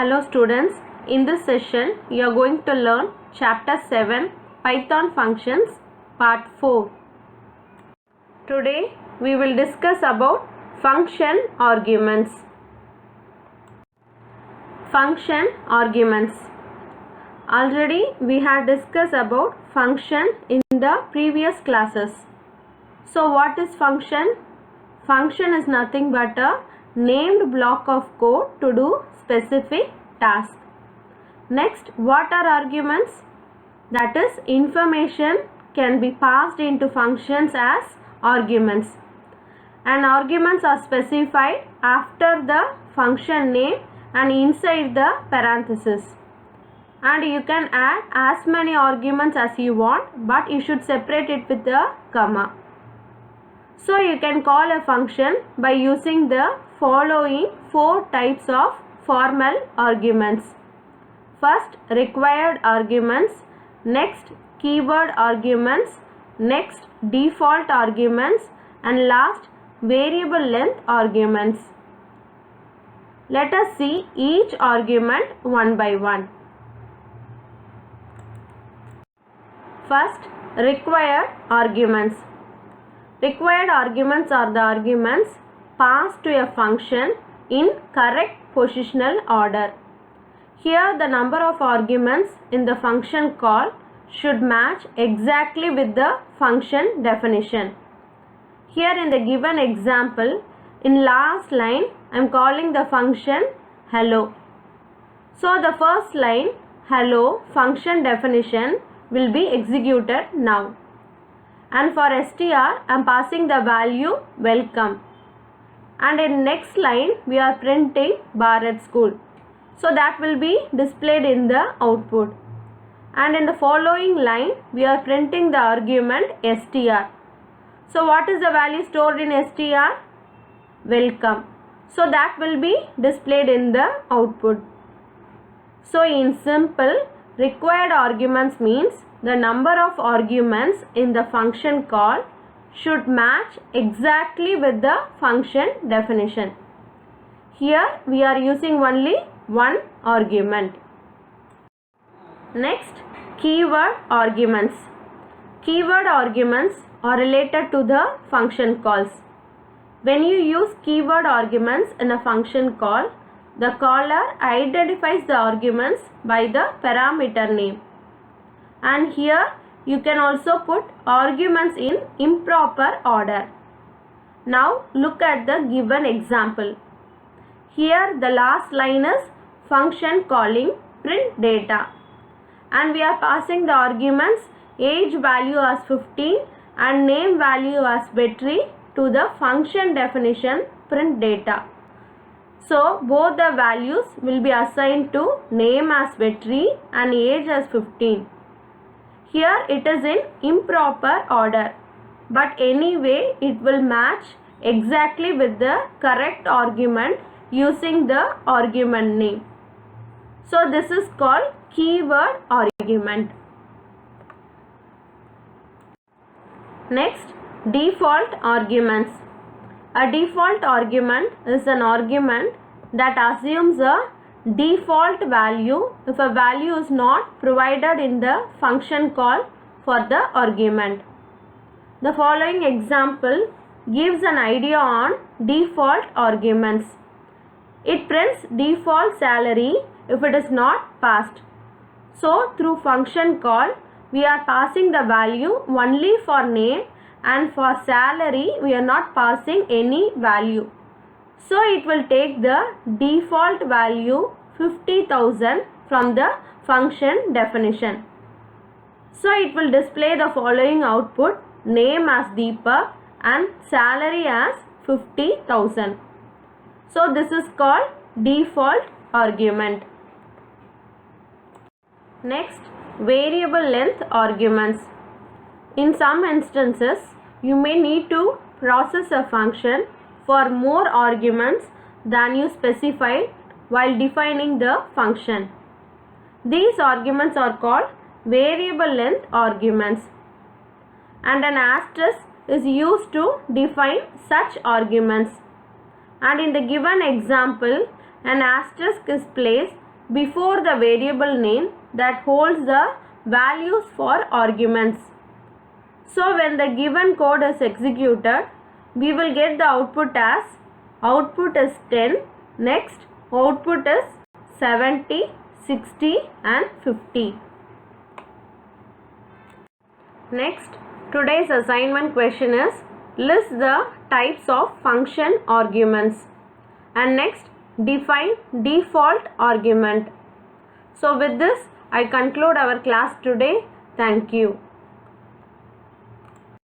Hello students, in this session you are going to learn chapter 7 Python functions part 4. Today we will discuss about function arguments. Function arguments. Already we had discussed about function in the previous classes. So what is function? Function is nothing but a named block of code to do specific task. Next, what are arguments? That is, information can be passed into functions as arguments, and arguments are specified after the function name and inside the parenthesis, and you can add as many arguments as you want, but you should separate it with a comma. So you can call a function by using the following 4 types of formal arguments. First, required arguments. Next, keyword arguments. Next, default arguments. And last, variable length arguments. Let us see each argument one by one. First, required arguments. Required arguments are the arguments passed to a function in correct positional order. Here the number of arguments in the function call should match exactly with the function definition. Here in the given example, in last line I am calling the function hello. So the first line hello function definition will be executed now. And for str I am passing the value welcome. And in next line we are printing Bharat School. So that will be displayed in the output. And in the following line we are printing the argument str. So what is the value stored in str? Welcome. So that will be displayed in the output. So in simple, required arguments means the number of arguments in the function call should match exactly with the function definition. Here we are using only one argument. Next, keyword arguments. Keyword arguments are related to the function calls. When you use keyword arguments in a function call, the caller identifies the arguments by the parameter name. And here you can also put arguments in improper order. Now look at the given example. Here the last line is function calling print data, and we are passing the arguments age value as 15 and name value as Vetri to the function definition print data. So both the values will be assigned to name as Vetri and age as 15. Here it is in improper order, but anyway it will match exactly with the correct argument using the argument name. So this is called keyword argument. Next, default arguments. A default argument is an argument that assumes a default value if a value is not provided in the function call for the argument. The following example gives an idea on default arguments. It prints default salary if it is not passed. So through function call we are passing the value only for name, and for salary we are not passing any value. So it will take the default value 50,000 from the function definition. So it will display the following output: name as Deepak and salary as 50,000. So this is called default argument. Next, variable length arguments. In some instances, you may need to process a function for more arguments than you specified while defining the function. These arguments are called variable length arguments, and an asterisk is used to define such arguments. And in the given example, an asterisk is placed before the variable name that holds the values for arguments. So when the given code is executed, we will get the output as output is 10, next output is 70, 60 and 50. Next, today's assignment question is list the types of function arguments, and next define default argument. So with this I conclude our class today. Thank you.